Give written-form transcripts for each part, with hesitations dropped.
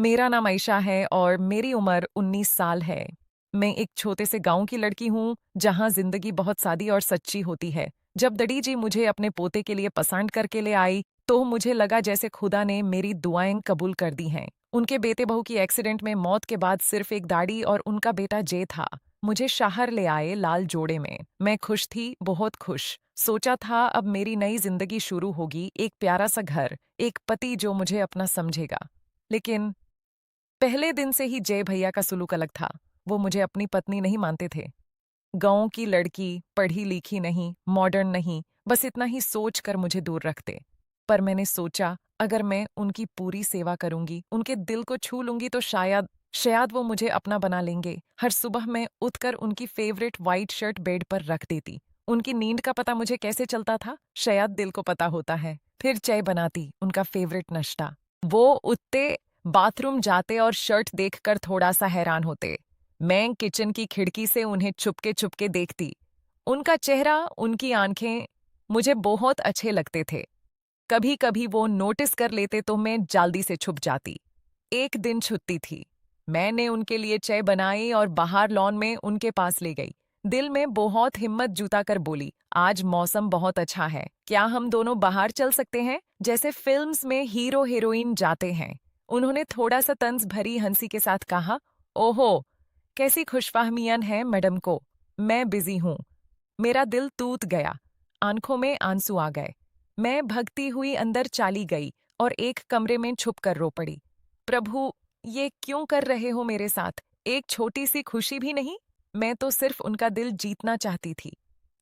मेरा नाम आयशा है और मेरी उम्र 19 साल है। मैं एक छोटे से गांव की लड़की हूँ, जहाँ जिंदगी बहुत सादी और सच्ची होती है। जब दड़ी जी मुझे अपने पोते के लिए पसंद करके ले आई, तो मुझे लगा जैसे खुदा ने मेरी दुआएं कबूल कर दी हैं। उनके बेटे बहू की एक्सीडेंट में मौत के बाद सिर्फ एक दादी और उनका बेटा जे था। मुझे शहर ले आए लाल जोड़े में। मैं खुश थी, बहुत खुश। सोचा था अब मेरी नई जिंदगी शुरू होगी, एक प्यारा सा घर, एक पति जो मुझे अपना समझेगा। लेकिन पहले दिन से ही जय भैया का सुलूक अलग था। वो मुझे अपनी पत्नी नहीं मानते थे। गांव की लड़की, पढ़ी लिखी नहीं, मॉडर्न नहीं, बस इतना ही सोच कर मुझे दूर रखते। पर मैंने सोचा, अगर मैं उनकी पूरी सेवा करूंगी, उनके दिल को छू लूंगी, तो शायद शायद वो मुझे अपना बना लेंगे। हर सुबह मैं उठकर उनकी फेवरेट वाइट शर्ट बेड पर रख देती। उनकी नींद का पता मुझे कैसे चलता था, शायद दिल को पता होता है। फिर चाय बनाती, उनका फेवरेट नाश्ता। वो उठते, बाथरूम जाते और शर्ट देखकर थोड़ा सा हैरान होते। मैं किचन की खिड़की से उन्हें चुपके चुपके देखती। उनका चेहरा, उनकी आंखें मुझे बहुत अच्छे लगते थे। कभी कभी वो नोटिस कर लेते तो मैं जल्दी से छुप जाती। एक दिन छुट्टी थी। मैंने उनके लिए चाय बनाई और बाहर लॉन में उनके पास ले गई। दिल में बहुत हिम्मत जुटाकर बोली, आज मौसम बहुत अच्छा है, क्या हम दोनों बाहर चल सकते हैं, जैसे फिल्म्स में हीरो हीरोइन जाते हैं। उन्होंने थोड़ा सा तंज भरी हंसी के साथ कहा, ओहो, कैसी खुशफहमियन है मैडम को। मैं बिजी हूँ। मेरा दिल टूट गया। आंखों में आंसू आ गए। मैं भगती हुई अंदर चाली गई और एक कमरे में छुप कर रो पड़ी। प्रभु, ये क्यों कर रहे हो मेरे साथ? एक छोटी सी खुशी भी नहीं? मैं तो सिर्फ उनका दिल जीतना चाहती थी।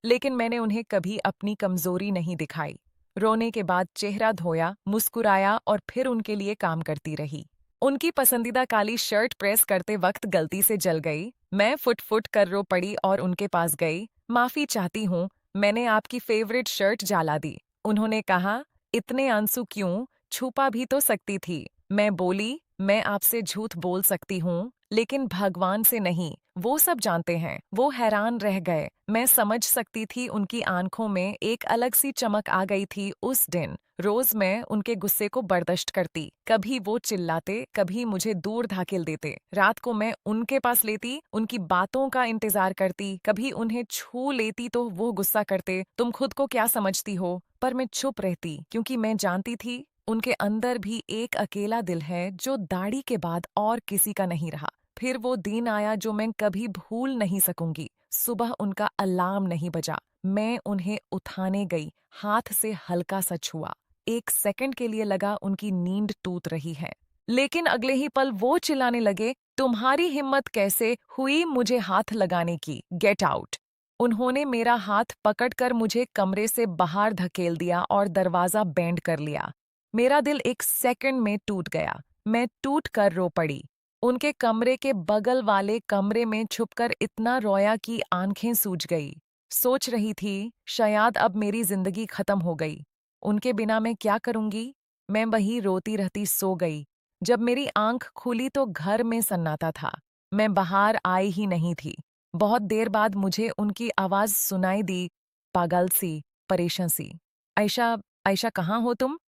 लेकिन मैंने उन्हें कभी अपनी कमजोरी नहीं दिखाई। रोने के बाद चेहरा धोया, मुस्कुराया और फिर उनके लिए काम करती रही। उनकी पसंदीदा काली शर्ट प्रेस करते वक्त गलती से जल गई। मैं फुट फुट कर रो पड़ी और उनके पास गई। माफी चाहती हूँ, मैंने आपकी फेवरेट शर्ट जला दी। उन्होंने कहा, इतने आंसू क्यों? छुपा भी तो सकती थी। मैं बोली, मैं आपसे झूठ बोल सकती हूँ, लेकिन भगवान से नहीं। वो सब जानते हैं। वो हैरान रह गए। मैं समझ सकती थी उनकी आंखों में एक अलग सी चमक आ गई थी उस दिन। रोज मैं उनके गुस्से को बर्दाश्त करती। कभी वो चिल्लाते, कभी मुझे दूर धकेल देते। रात को मैं उनके पास लेती, उनकी बातों का इंतजार करती। कभी उन्हें छू लेती तो वो गुस्सा करते, तुम खुद को क्या समझती हो? पर मैं चुप रहती, क्योंकि मैं जानती थी उनके अंदर भी एक अकेला दिल है जो दाढ़ी के बाद और किसी का नहीं रहा। फिर वो दिन आया जो मैं कभी भूल नहीं सकूंगी। सुबह उनका अलार्म नहीं बजा। मैं उन्हें उठाने गई, हाथ से हल्का सा छुआ। एक सेकंड के लिए लगा उनकी नींद टूट रही है। लेकिन अगले ही पल वो चिल्लाने लगे, तुम्हारी हिम्मत कैसे हुई मुझे हाथ लगाने की? Get out! उन्होंने मेरा हाथ पकड़कर मुझे कमरे से बाहर धकेल दिया और दरवाजा बैंड कर लिया। मेरा दिल एक सेकंड में टूट गया। मैं टूट कर रो पड़ी। उनके कमरे के बगल वाले कमरे में छुपकर इतना रोया कि आंखें सूज गई। सोच रही थी, शायद अब मेरी जिंदगी खत्म हो गई। उनके बिना मैं क्या करूंगी? मैं वहीं रोती रहती सो गई। जब मेरी आंख खुली तो घर में सन्नाटा था। मैं बाहर आई ही नहीं थी। बहुत देर बाद मुझे उनकी आवाज सुनाई दी, पागल सी, परेशान सी। आयशा, आयशा कहाँ हो तुम?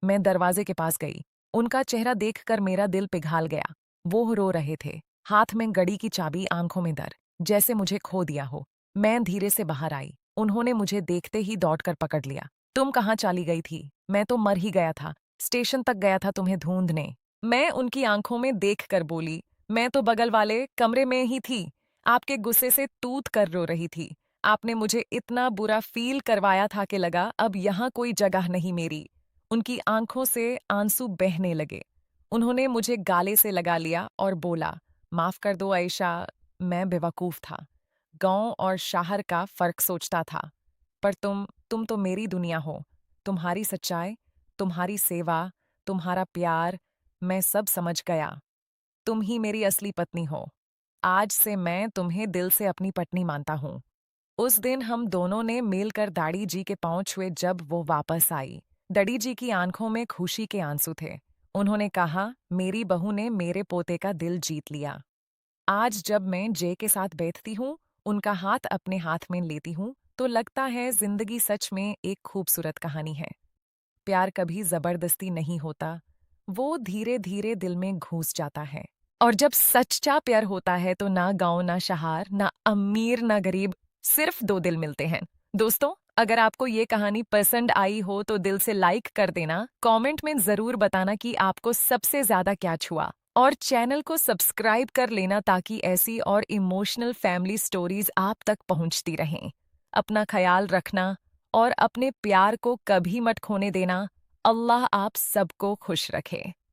मैं दरवाजे के पास गई। उनका चेहरा देखकर मेरा दिल पिघल गया। वो रो रहे थे, हाथ में घड़ी की चाबी, आंखों में डर, जैसे मुझे खो दिया हो। मैं धीरे से बाहर आई। उन्होंने मुझे देखते ही दौड़कर पकड़ लिया। तुम कहाँ चली गई थी? मैं तो मर ही गया था। स्टेशन तक गया था तुम्हें ढूंढने। मैं उनकी आंखों में देख कर बोली, मैं तो बगल वाले कमरे में ही थी। आपके गुस्से से टूट कर रो रही थी। आपने मुझे इतना बुरा फील करवाया था कि लगा अब यहाँ कोई जगह नहीं मेरी। उनकी आंखों से आंसू बहने लगे। उन्होंने मुझे गाले से लगा लिया और बोला, माफ कर दो आयशा, मैं बेवकूफ था। गांव और शहर का फर्क सोचता था। पर तुम तो मेरी दुनिया हो। तुम्हारी सच्चाई, तुम्हारी सेवा, तुम्हारा प्यार, मैं सब समझ गया। तुम ही मेरी असली पत्नी हो। आज से मैं तुम्हें दिल से अपनी पत्नी मानता हूँ। उस दिन हम दोनों ने मिलकर दाढ़ी जी के पांव छुए जब वो वापस आई। दड़ी जी की आंखों में खुशी के आंसू थे। उन्होंने कहा, मेरी बहू ने मेरे पोते का दिल जीत लिया। आज जब मैं जे के साथ बैठती हूँ, उनका हाथ अपने हाथ में लेती हूँ, तो लगता है जिंदगी सच में एक खूबसूरत कहानी है। प्यार कभी जबरदस्ती नहीं होता। वो धीरे धीरे दिल में घुस जाता है। और जब सच्चा प्यार होता है तो ना गांव ना शहर ना अमीर ना गरीब, सिर्फ दो दिल मिलते हैं। दोस्तों, अगर आपको ये कहानी पसंद आई हो तो दिल से लाइक कर देना, कमेंट में जरूर बताना कि आपको सबसे ज्यादा क्या छुआ, और चैनल को सब्सक्राइब कर लेना ताकि ऐसी और इमोशनल फैमिली स्टोरीज आप तक पहुंचती रहें। अपना ख्याल रखना और अपने प्यार को कभी मत खोने देना। अल्लाह आप सबको खुश रखे।